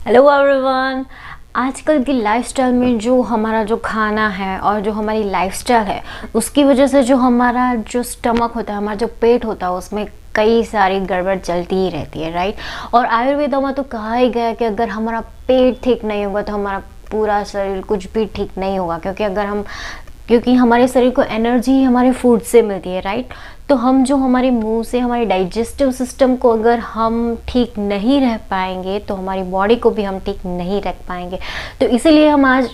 Hello everyone. आजकल की lifestyle में जो हमारा जो खाना है और जो हमारी लाइफस्टाइल है उसकी वजह से जो हमारा जो स्टमक होता है, हमारा जो पेट होता है, उसमें कई सारी गड़बड़ चलती ही रहती है, राइट। और आयुर्वेदों में तो कहा ही गया है कि अगर हमारा पेट ठीक नहीं होगा तो हमारा पूरा शरीर कुछ भी ठीक नहीं होगा, क्योंकि हमारे शरीर को एनर्जी हमारे फूड से मिलती है, राइट। तो हम जो हमारे मुंह से हमारे डाइजेस्टिव सिस्टम को अगर हम ठीक नहीं रह पाएंगे तो हमारी बॉडी को भी हम ठीक नहीं रख पाएंगे। तो इसीलिए हम आज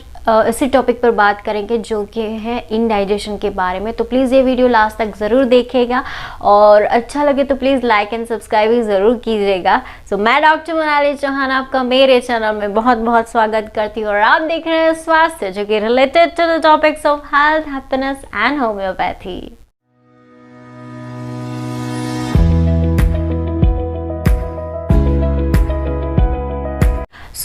इसी टॉपिक पर बात करेंगे जो कि है इनडाइजेशन के बारे में। तो प्लीज़ ये वीडियो लास्ट तक ज़रूर देखिएगा और अच्छा लगे तो प्लीज़ लाइक एंड सब्सक्राइब भी ज़रूर कीजिएगा। सो मैं डॉक्टर मोनाली चौहान आपका मेरे चैनल में बहुत बहुत स्वागत करती हूँ और आप देख रहे हैं स्वास्थ्य, जो कि related to the topics of health, happiness and homoeopathy.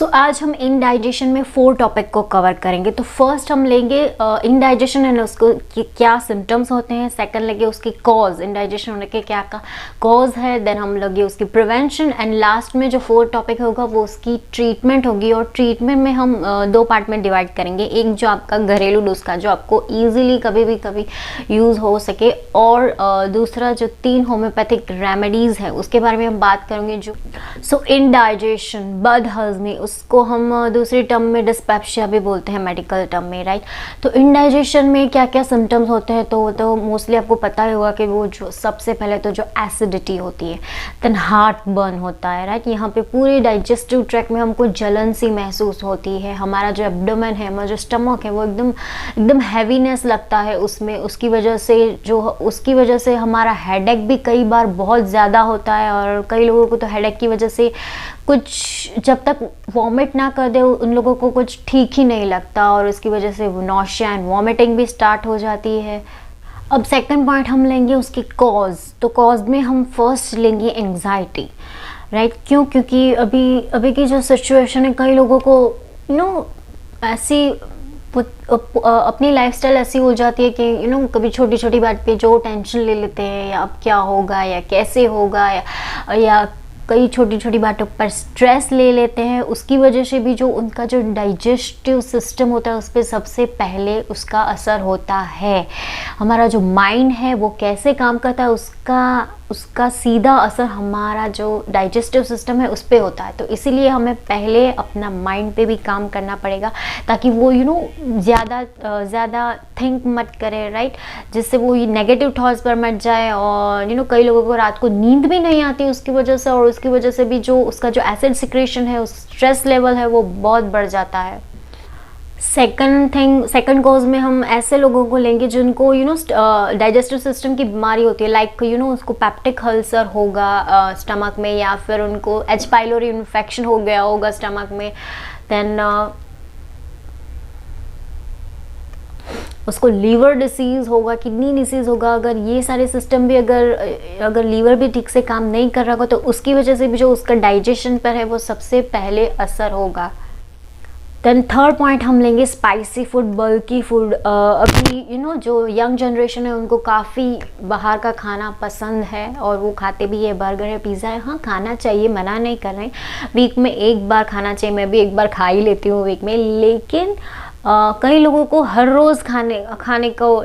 आज हम इनडाइजेशन में 4 टॉपिक को कवर करेंगे। तो फर्स्ट हम लेंगे इनडाइजेशन एंड उसको क्या सिम्टम्स होते हैं। सेकंड लेंगे उसकी कॉज, इनडाइजेशन होने के क्या का कॉज है। देन हम लेंगे उसकी प्रिवेंशन एंड लास्ट में जो 4 टॉपिक होगा वो उसकी ट्रीटमेंट होगी। और ट्रीटमेंट में हम 2 पार्ट में डिवाइड करेंगे। एक जो आपका घरेलू नुस्खा जो आपको ईजिली कभी यूज़ हो सके, और दूसरा जो 3 होम्योपैथिक रेमेडीज़ है उसके बारे में हम बात करेंगे। जो इनडाइजेशन, बदहजमी, उसको हम दूसरी टर्म में डिस्पेप्सिया भी बोलते हैं मेडिकल टर्म में, राइट। तो इनडाइजेशन में क्या क्या सिम्टम्स होते हैं तो मोस्टली आपको पता ही होगा कि वो जो सबसे पहले तो जो एसिडिटी होती है, देन हार्ट बर्न होता है, राइट। यहाँ पे पूरे डाइजेस्टिव ट्रैक में हमको जलन सी महसूस होती है। हमारा जो एब्डोमेन है, हमारा जो स्टमक है, वो एकदम हैवीनेस लगता है उसमें। उसकी वजह से हमारा हेडेक भी कई बार बहुत ज़्यादा होता है। और कई लोगों को तो हेडेक की वजह से कुछ जब तक वॉमिट ना कर दे उन लोगों को कुछ ठीक ही नहीं लगता, और इसकी वजह से नॉशिया एंड वॉमिटिंग भी स्टार्ट हो जाती है। अब सेकंड पॉइंट हम लेंगे उसकी कॉज। तो कॉज में हम फर्स्ट लेंगे एंग्जाइटी, राइट। क्योंकि अभी की जो सिचुएशन है, कई लोगों को ऐसी अपनी लाइफस्टाइल ऐसी हो जाती है कि कभी छोटी छोटी बात पे जो टेंशन ले लेते हैं, या अब क्या होगा या कैसे होगा, या कई छोटी छोटी बातों पर स्ट्रेस ले लेते हैं। उसकी वजह से भी जो उनका जो डाइजेस्टिव सिस्टम होता है उस पर सबसे पहले उसका असर होता है। हमारा जो माइंड है वो कैसे काम करता है उसका सीधा असर हमारा जो डाइजेस्टिव सिस्टम है उस पर होता है। तो इसीलिए हमें पहले अपना माइंड पे भी काम करना पड़ेगा, ताकि वो ज़्यादा थिंक मत करे, राइट। जिससे वो नेगेटिव थॉट्स पर मत जाए। और कई लोगों को रात को नींद भी नहीं आती उसकी वजह से, और उसकी वजह से भी जो उसका जो एसिड सिक्रेशन है, उस स्ट्रेस लेवल है, वो बहुत बढ़ जाता है। सेकंड कॉज में हम ऐसे लोगों को लेंगे जिनको डाइजेस्टिव सिस्टम की बीमारी होती है, लाइक उसको पेप्टिक अल्सर होगा स्टमक में, या फिर उनको एच पाइलोरी इन्फेक्शन हो गया होगा स्टमक में। देन उसको लीवर डिसीज होगा, किडनी डिसीज होगा। अगर ये सारे सिस्टम भी अगर लीवर भी ठीक से काम नहीं कर रहा होगा तो उसकी वजह से भी जो उसका डाइजेशन पर है वो सबसे पहले असर होगा। देन थर्ड पॉइंट हम लेंगे स्पाइसी फूड, बल्की फूड। अभी जो यंग जनरेशन है उनको काफ़ी बाहर का खाना पसंद है और वो खाते भी है, बर्गर है, पिज़्ज़ा है। हाँ, खाना चाहिए, मना नहीं कर रहे हैं, वीक में एक बार खाना चाहिए। मैं भी एक बार खा ही लेती हूँ वीक में। लेकिन कई लोगों को हर रोज़ खाने को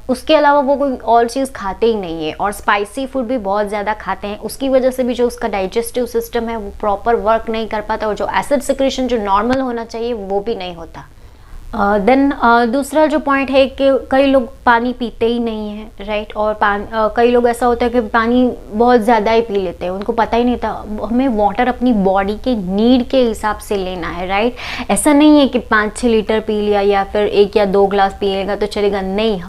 उसके अलावा वो कोई और चीज़ खाते ही नहीं है, और स्पाइसी फूड भी बहुत ज़्यादा खाते हैं। उसकी वजह से भी जो उसका डाइजेस्टिव सिस्टम है वो प्रॉपर वर्क नहीं कर पाता, और जो एसिड सिक्रेशन जो नॉर्मल होना चाहिए वो भी नहीं होता। देन दूसरा जो पॉइंट है कि कई लोग पानी पीते ही नहीं हैं, राइट। और कई लोग ऐसा होता है कि पानी बहुत ज़्यादा ही पी लेते हैं, उनको पता ही नहीं था हमें वाटर अपनी बॉडी के नीड के हिसाब से लेना है, राइट। ऐसा नहीं है कि 5-6 लीटर पी लिया या फिर 1 या 2 ग्लास पी लेगा तो चलेगा, नहीं।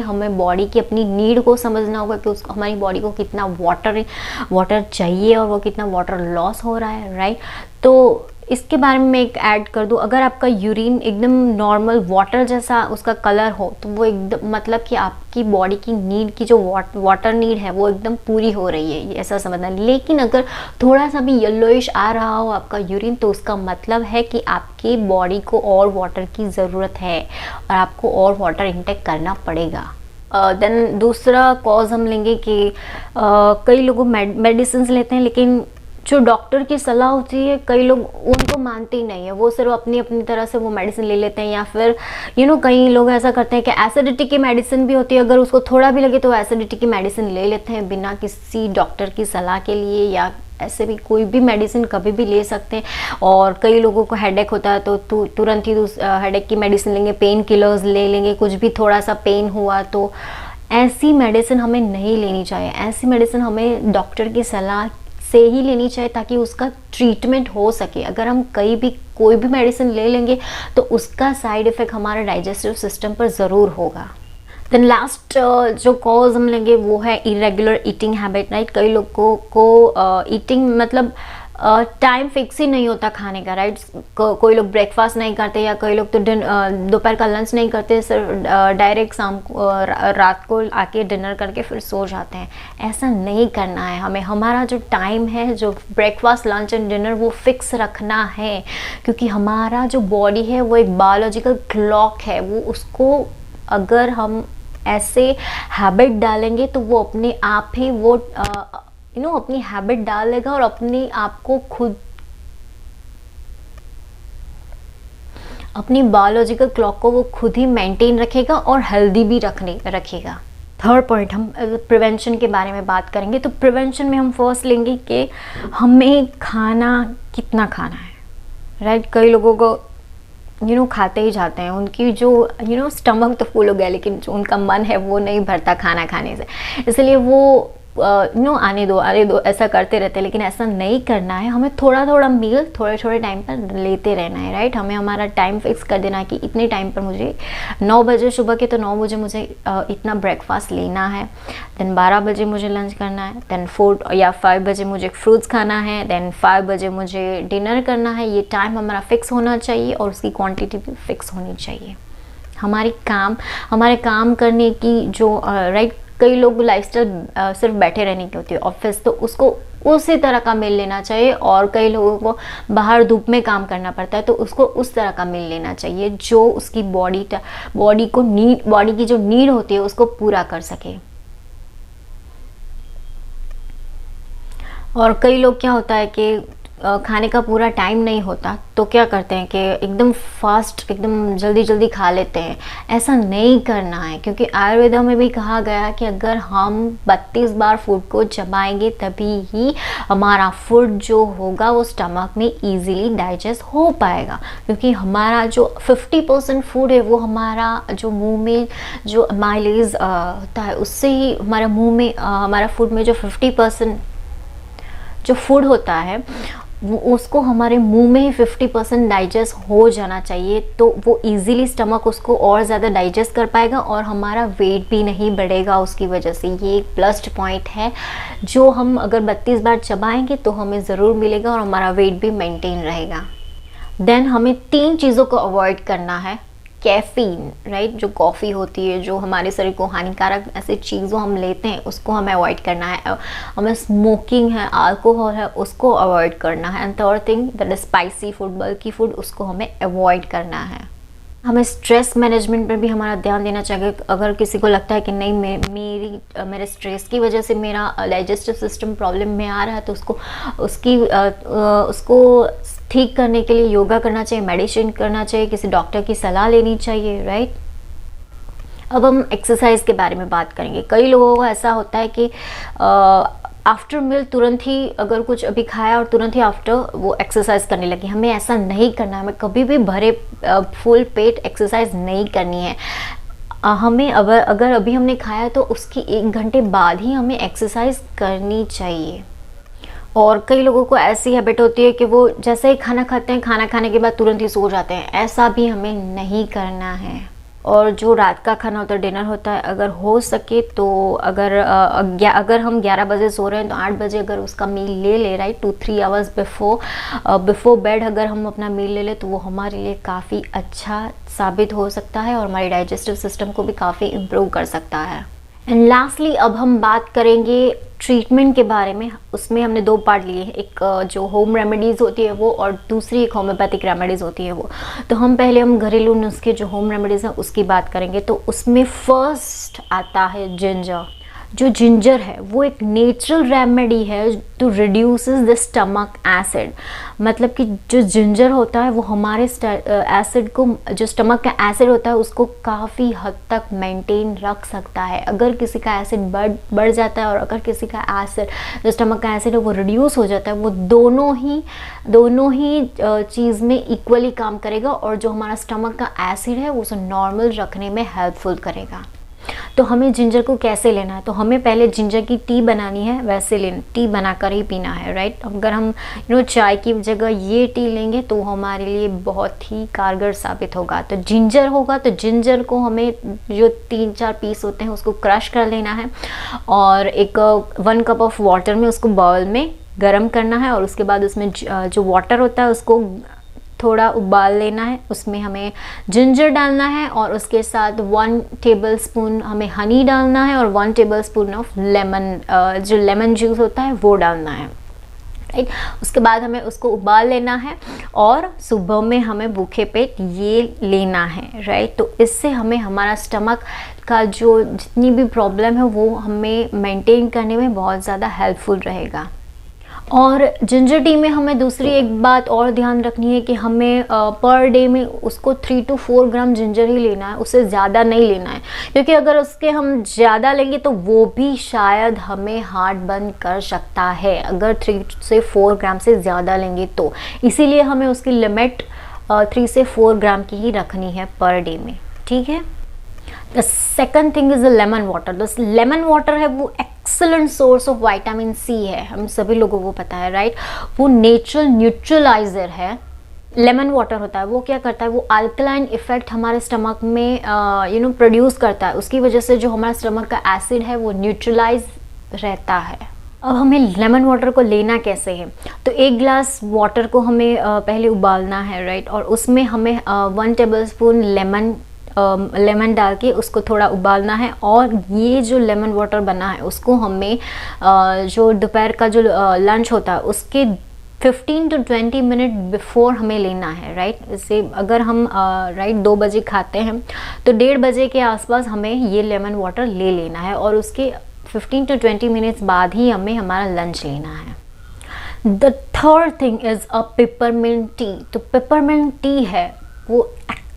हमें बॉडी की अपनी नीड को समझना होगा कि हमारी बॉडी को कितना वाटर चाहिए और वो कितना वाटर लॉस हो रहा है, राइट। तो इसके बारे में मैं एक ऐड कर दूं, अगर आपका यूरिन एकदम नॉर्मल वाटर जैसा उसका कलर हो तो वो एकदम मतलब कि आपकी बॉडी की नीड की जो वाटर नीड है वो एकदम पूरी हो रही है, ऐसा समझना। लेकिन अगर थोड़ा सा भी येलोइश आ रहा हो आपका यूरिन तो उसका मतलब है कि आपकी बॉडी को और वाटर की ज़रूरत है और आपको और वाटर इंटेक करना पड़ेगा। देन दूसरा कॉज हम लेंगे कि कई लोग मेडिसिन लेते हैं लेकिन जो डॉक्टर की सलाह होती है कई लोग उनको मानते ही नहीं है, वो सिर्फ अपनी अपनी तरह से वो मेडिसिन ले लेते हैं, या फिर कई लोग ऐसा करते हैं कि एसिडिटी की मेडिसिन भी होती है, अगर उसको थोड़ा भी लगे तो एसिडिटी की मेडिसिन ले लेते हैं बिना किसी डॉक्टर की सलाह के लिए, या ऐसे भी कोई भी मेडिसिन कभी भी ले सकते हैं। और कई लोगों को हेडेक होता है तो तुरंत ही हेडेक की मेडिसिन लेंगे, पेन किलर्स ले लेंगे, कुछ भी थोड़ा सा पेन हुआ तो ऐसी मेडिसिन हमें नहीं लेनी चाहिए। ऐसी मेडिसिन हमें डॉक्टर की सलाह से ही लेनी चाहिए ताकि उसका ट्रीटमेंट हो सके। अगर हम कोई भी मेडिसिन ले लेंगे तो उसका साइड इफ़ेक्ट हमारे डाइजेस्टिव सिस्टम पर ज़रूर होगा। देन लास्ट जो कॉज हम लेंगे वो है इरेगुलर ईटिंग हैबिट, राइट। कई लोगों को ईटिंग मतलब टाइम फिक्स ही नहीं होता खाने का, राइट। कोई लोग ब्रेकफास्ट नहीं करते, या कई लोग तो दोपहर का लंच नहीं करते, सिर्फ डायरेक्ट शाम को रात को आके डिनर करके फिर सो जाते हैं। ऐसा नहीं करना है हमें। हमारा जो टाइम है, जो ब्रेकफास्ट लंच एंड डिनर, वो फिक्स रखना है, क्योंकि हमारा जो बॉडी है वो एक बायोलॉजिकल क्लॉक है। वो उसको अगर हम ऐसे हैबिट डालेंगे तो वो अपने आप ही वो अपनी हैबिट डाल लेगा और अपने आप को खुद अपनी बायोलॉजिकल क्लॉक को वो खुद ही मेंटेन रखेगा और हेल्दी भी रखेगा। थर्ड पॉइंट, हम प्रिवेंशन के बारे में बात करेंगे। तो प्रिवेंशन में हम फर्स्ट लेंगे कि हमें खाना कितना खाना है, राइट। कई लोगों को खाते ही जाते हैं, उनकी जो स्टमक तो फुल हो गया, लेकिन जो उनका मन है वो नहीं भरता खाना खाने से, इसलिए वो आने दो ऐसा करते रहते हैं। लेकिन ऐसा नहीं करना है, हमें थोड़ा थोड़ा मील थोड़े टाइम पर लेते रहना है, राइट। हमें हमारा टाइम फिक्स कर देना कि इतने टाइम पर मुझे 9 बजे सुबह के, तो 9 बजे मुझे इतना ब्रेकफास्ट लेना है, देन 12 बजे मुझे लंच करना है, देन 4 या 5 बजे मुझे फ्रूट्स खाना है, देन 5 बजे मुझे डिनर करना है। ये टाइम हमारा फिक्स होना चाहिए और उसकी क्वान्टिटी भी फिक्स होनी चाहिए। हमारे काम करने की जो राइट, कई लोग लाइफस्टाइल सिर्फ बैठे रहने की होती है ऑफिस, तो उसको उसी तरह का मील लेना चाहिए। और कई लोगों को बाहर धूप में काम करना पड़ता है, तो उसको उस तरह का मील लेना चाहिए जो उसकी बॉडी की जो नीड होती है उसको पूरा कर सके। और कई लोग क्या होता है कि खाने का पूरा टाइम नहीं होता, तो क्या करते हैं कि एकदम फास्ट, एकदम जल्दी जल्दी खा लेते हैं। ऐसा नहीं करना है, क्योंकि आयुर्वेदा में भी कहा गया कि अगर हम 32 बार फूड को चबाएंगे तभी ही हमारा फूड जो होगा वो स्टमक में इजीली डाइजेस्ट हो पाएगा। क्योंकि हमारा जो 50% फूड है वो हमारा जो मुंह में जो माइलेज होता है उससे ही हमारा मुंह में हमारा फूड में जो 50% जो फूड होता है उसको हमारे मुंह में ही 50% डाइजेस्ट हो जाना चाहिए, तो वो इजीली स्टमक उसको और ज़्यादा डाइजेस्ट कर पाएगा और हमारा वेट भी नहीं बढ़ेगा उसकी वजह से। ये एक प्लस पॉइंट है जो हम अगर 32 बार चबाएंगे तो हमें ज़रूर मिलेगा और हमारा वेट भी मेंटेन रहेगा। देन हमें 3 चीज़ों को अवॉइड करना है। कैफीन, राइट, जो कॉफ़ी होती है, जो हमारे शरीर को हानिकारक ऐसे चीज़ों हम लेते हैं उसको हमें अवॉइड करना है। हमें स्मोकिंग है, अल्कोहल है, उसको अवॉइड करना है। And third thing that is spicy food, bulky food, उसको हमें अवॉइड करना है। हमें स्ट्रेस मैनेजमेंट पर भी हमारा ध्यान देना चाहिए। अगर किसी को लगता है कि नहीं मेरे स्ट्रेस की वजह से मेरा डाइजेस्टिव सिस्टम प्रॉब्लम में आ रहा है, तो उसको ठीक करने के लिए योगा करना चाहिए, मेडिटेशन करना चाहिए, किसी डॉक्टर की सलाह लेनी चाहिए, राइट। अब हम एक्सरसाइज के बारे में बात करेंगे। कई लोगों को ऐसा होता है कि आफ्टर मील तुरंत ही अगर कुछ अभी खाया और तुरंत ही आफ्टर वो एक्सरसाइज करने लगे। हमें ऐसा नहीं करना है, हमें कभी भी भरे फुल पेट एक्सरसाइज नहीं करनी है। हमें अगर अभी हमने खाया तो उसकी 1 घंटे बाद ही हमें एक्सरसाइज करनी चाहिए। और कई लोगों को ऐसी हैबिट होती है कि वो जैसे ही खाना खाते हैं, खाना खाने के बाद तुरंत ही सो जाते हैं। ऐसा भी हमें नहीं करना है। और जो रात का खाना होता है, डिनर होता है, अगर हो सके तो अगर हम 11 बजे सो रहे हैं तो 8 बजे अगर उसका मील ले ले, राइट, 2-3 आवर्स बिफोर बेड अगर हम अपना मील ले ले तो वो हमारे लिए काफ़ी अच्छा साबित हो सकता है और हमारे डाइजेस्टिव सिस्टम को भी काफ़ी इम्प्रूव कर सकता है। एंड लास्टली अब हम बात करेंगे ट्रीटमेंट के बारे में। उसमें हमने 2 पार्ट लिए हैं, एक जो होम रेमेडीज़ होती है वो, और दूसरी एक होम्योपैथिक रेमेडीज़ होती है वो। तो हम घरेलू नुस्खे जो होम रेमेडीज़ हैं उसकी बात करेंगे। तो उसमें फर्स्ट आता है जिंजर। जो जिंजर है वो एक नेचुरल रेमेडी है to reduces the stomach acid. मतलब कि जो जिंजर होता है वो हमारे एसिड को, जो स्टमक का एसिड होता है उसको काफ़ी हद तक मेंटेन रख सकता है। अगर किसी का एसिड बढ़ जाता है और अगर किसी का एसिड, जो स्टमक का एसिड है वो रिड्यूस हो जाता है, वो दोनों ही चीज़ में इक्वली काम करेगा और जो हमारा स्टमक का एसिड है वो उसे नॉर्मल रखने में हेल्पफुल करेगा। तो हमें जिंजर को कैसे लेना है, तो हमें पहले जिंजर की टी बनानी है, वैसे टी बनाकर ही पीना है, राइट। अगर हम चाय की जगह ये टी लेंगे तो हमारे लिए बहुत ही कारगर साबित होगा। तो जिंजर होगा तो जिंजर को हमें जो 3-4 पीस होते हैं उसको क्रश कर लेना है और एक 1 कप ऑफ वाटर में उसको बाउल में गर्म करना है और उसके बाद उसमें जो वाटर होता है उसको थोड़ा उबाल लेना है। उसमें हमें जिंजर डालना है और उसके साथ 1 टेबलस्पून हमें हनी डालना है और 1 टेबलस्पून ऑफ लेमन, जो लेमन जूस होता है वो डालना है, राइट। उसके बाद हमें उसको उबाल लेना है और सुबह में हमें भूखे पेट ये लेना है, राइट। तो इससे हमें हमारा स्टमक का जो जितनी भी प्रॉब्लम है वो हमें मेंटेन करने में बहुत ज़्यादा हेल्पफुल रहेगा। और जिंजर टी में हमें दूसरी एक बात और ध्यान रखनी है कि हमें पर डे में उसको 3 to 4 ग्राम जिंजर ही लेना है, उससे ज़्यादा नहीं लेना है, क्योंकि अगर उसके हम ज़्यादा लेंगे तो वो भी शायद हमें हार्ट बर्न कर सकता है, अगर 3 से 4 ग्राम से ज़्यादा लेंगे तो। इसीलिए हमें उसकी लिमिट 3 से 4 ग्राम की ही रखनी है पर डे में, ठीक है। The second thing is the lemon water. The lemon water है वो excellent source of vitamin C है, हम सभी लोगों को पता है, राइट। वो नेचुरल न्यूट्रलाइजर है। लेमन वाटर होता है वो क्या करता है, वो अल्कलाइन इफेक्ट हमारे स्टमक में प्रोड्यूस करता है, उसकी वजह से जो हमारा स्टमक का एसिड है वो न्यूट्रलाइज रहता है। अब हमें लेमन वाटर को लेना कैसे है, तो 1 ग्लास वाटर को हमें पहले उबालना है, राइट। और उसमें हमें 1 टेबलस्पून लेमन डाल के उसको थोड़ा उबालना है और ये जो लेमन वाटर बना है उसको हमें जो दोपहर का जो लंच होता है उसके 15 to 20 मिनट बिफोर हमें लेना है, राइट। इससे अगर हम 2 बजे खाते हैं तो 1:30 बजे के आसपास हमें ये लेमन वाटर ले लेना है और उसके 15 to 20 मिनट्स बाद ही हमें हमारा लंच लेना है। The third thing is a peppermint T. तो पेपरमिंट टी है वो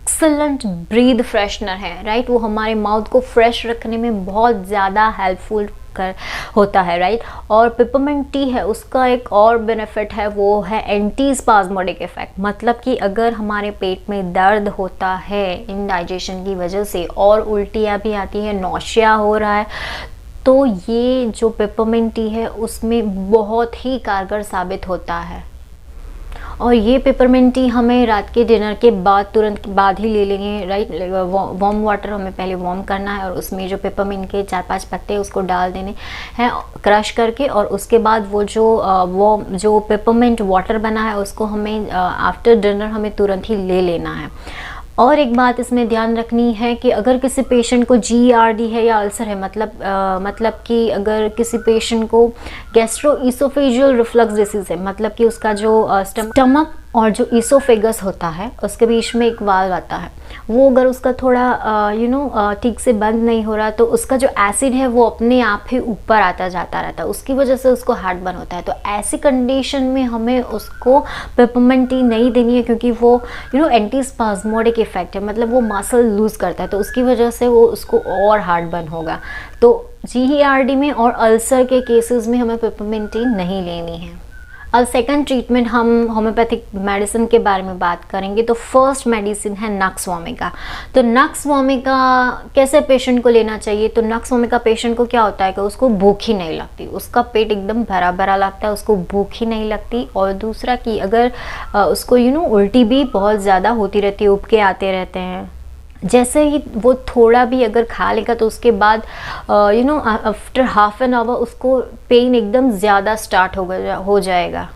एक्सलेंट ब्रीथ फ्रेशनर है, राइट। वो हमारे माउथ को फ्रेश रखने में बहुत ज़्यादा हेल्पफुल होता है, राइट। और पेपरमिंट टी है उसका एक और बेनिफिट है, वो है एंटी स्पाज्मोडिक इफेक्ट। मतलब कि अगर हमारे पेट में दर्द होता है इंडाइजेशन की वजह से और उल्टियाँ भी आती है, नौशिया हो रहा है, तो ये जो पेपरमिंट टी है उसमें बहुत ही कारगर साबित होता है। और ये पेपरमिंट टी हमें रात के डिनर के बाद तुरंत बाद ही ले लेंगे, राइट। वार्म वाटर हमें पहले वार्म करना है और उसमें जो पेपरमिंट के 4-5 पत्ते उसको डाल देने हैं क्रश करके, और उसके बाद वो जो पेपरमिंट वाटर बना है उसको हमें आफ्टर डिनर हमें तुरंत ही ले लेना है। और एक बात इसमें ध्यान रखनी है कि अगर किसी पेशेंट को GERD है या अल्सर है, मतलब कि अगर किसी पेशेंट को गैस्ट्रोइसोफेजियल रिफ्लक्स डिसीज़ है, मतलब कि उसका जो स्टमक और जो ईसोफेगस होता है उसके बीच में एक वाल्व आता है, वो अगर उसका थोड़ा ठीक से बंद नहीं हो रहा तो उसका जो एसिड है वो अपने आप ही ऊपर आता जाता रहता है, उसकी वजह से उसको हार्ट बर्न होता है। तो ऐसी कंडीशन में हमें उसको पेपरमिंट टी नहीं देनी है, क्योंकि वो एंटी स्पाज्मोडिक इफेक्ट है, मतलब वो मसल लूज़ करता है, तो उसकी वजह से वो उसको और हार्ट बर्न होगा। तो GERD में और अल्सर के केसेस में हमें पेपरमिंट टी नहीं लेनी है। और सेकंड ट्रीटमेंट हम होम्योपैथिक मेडिसिन के बारे में बात करेंगे। तो फर्स्ट मेडिसिन है नक्स वोमिका। तो नक्स वोमिका कैसे पेशेंट को लेना चाहिए, तो नक्स वोमिका पेशेंट को क्या होता है कि उसको भूख ही नहीं लगती, उसका पेट एकदम भरा भरा लगता है, उसको भूख ही नहीं लगती। और दूसरा कि अगर उसको उल्टी भी बहुत ज़्यादा होती रहती है, उबके आते रहते हैं, जैसे ही वो थोड़ा भी अगर खा लेगा तो उसके बाद आफ्टर हाफ एन आवर उसको पेन एकदम ज़्यादा स्टार्ट हो जाएगा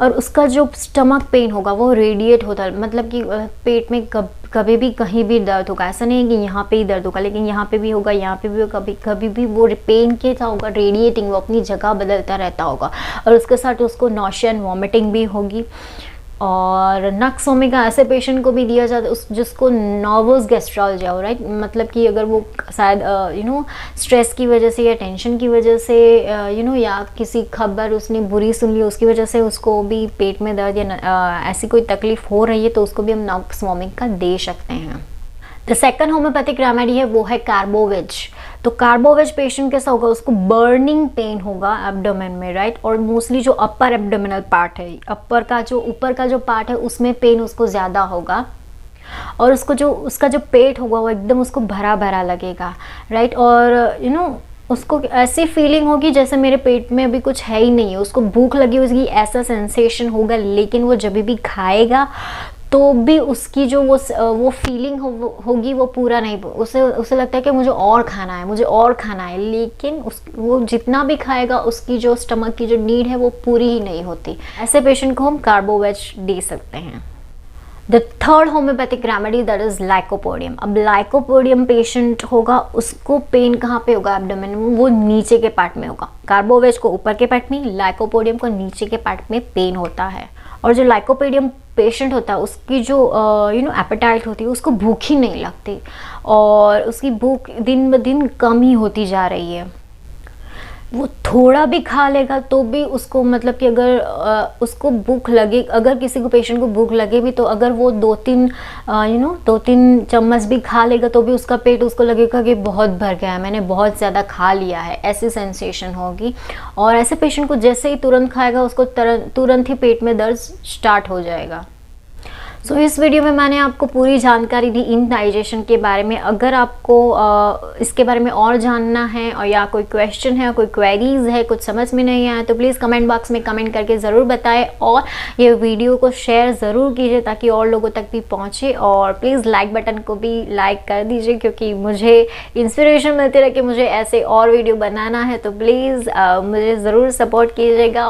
और उसका जो स्टमक पेन होगा वो रेडिएट होता है, मतलब कि पेट में कभी भी कहीं भी दर्द होगा, ऐसा नहीं है कि यहाँ पे ही दर्द होगा, लेकिन यहाँ पे भी होगा, यहाँ पे भी होगा, कभी भी वो पेन के था होगा रेडिएटिंग, वो अपनी जगह बदलता रहता होगा और उसके साथ उसको नॉशिया एंड वॉमिटिंग भी होगी। और नक्स ओमेगा ऐसे पेशेंट को भी दिया जाता है उस जिसको नर्वस गैस्ट्रॉल्जिया हो, राइट, मतलब कि अगर वो शायद स्ट्रेस की वजह से या टेंशन की वजह से या किसी खबर उसने बुरी सुन ली उसकी वजह से उसको भी पेट में दर्द या ऐसी कोई तकलीफ हो रही है तो उसको भी हम नक्स ओमेगा दे सकते हैं। द सेकंड होम्योपैथिक रेमेडी है वो है कार्बोवेज। तो कार्बोवेज पेशेंट कैसा होगा, उसको बर्निंग पेन होगा एब्डोमेन में, राइट, और मोस्टली जो अपर एब्डोमिनल पार्ट है, ऊपर का जो पार्ट है उसमें पेन उसको ज़्यादा होगा और उसका जो पेट होगा वो एकदम उसको भरा भरा लगेगा, राइट, और उसको ऐसी फीलिंग होगी जैसे मेरे पेट में अभी कुछ है ही नहीं है, उसको भूख लगी उसकी ऐसा सेंसेशन होगा, लेकिन वो जब भी खाएगा तो भी उसकी जो वो फीलिंग होगी वो पूरा नहीं, उसे लगता है कि मुझे और खाना है, लेकिन वो जितना भी खाएगा उसकी जो स्टमक की जो नीड है वो पूरी ही नहीं होती। ऐसे पेशेंट को हम कार्बोवेज दे सकते हैं। The third homeopathic remedy that is lycopodium. अब लाइकोपोडियम पेशेंट होगा उसको पेन कहाँ पे होगा एब्डोमेन में, वो नीचे के पार्ट में होगा। कार्बोवेज को ऊपर के पार्ट में, लाइकोपोडियम को नीचे के पार्ट में पेन होता है। और जो लाइकोपोडियम पेशेंट होता है उसकी जो एपेटाइट होती है उसको भूख ही नहीं लगती और उसकी भूख दिन ब दिन कम ही होती जा रही है। वो थोड़ा भी खा लेगा तो भी उसको मतलब कि अगर उसको भूख लगे, अगर किसी को पेशेंट को भूख लगे भी तो अगर वो 2-3 चम्मच भी खा लेगा तो भी उसका पेट उसको लगेगा कि बहुत भर गया है, मैंने बहुत ज़्यादा खा लिया है, ऐसी सेंसेशन होगी। और ऐसे पेशेंट को जैसे ही तुरंत खाएगा उसको तुरंत ही पेट में दर्द स्टार्ट हो जाएगा। सो इस वीडियो में मैंने आपको पूरी जानकारी दी इंडाइजेशन के बारे में। अगर आपको इसके बारे में और जानना है और या कोई क्वेश्चन है, कोई क्वेरीज है, कुछ समझ में नहीं आया तो प्लीज़ कमेंट बॉक्स में कमेंट करके ज़रूर बताएं और ये वीडियो को शेयर ज़रूर कीजिए ताकि और लोगों तक भी पहुँचे। और प्लीज़ लाइक बटन को भी लाइक कर दीजिए क्योंकि मुझे इंस्पिरेशन मिलती रहे कि मुझे ऐसे और वीडियो बनाना है, तो प्लीज़ मुझे ज़रूर सपोर्ट कीजिएगा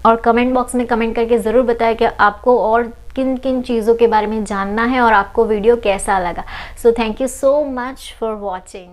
और कमेंट बॉक्स में कमेंट करके ज़रूर बताएं कि आपको और किन किन चीज़ों के बारे में जानना है और आपको वीडियो कैसा लगा। So thank you so much for watching.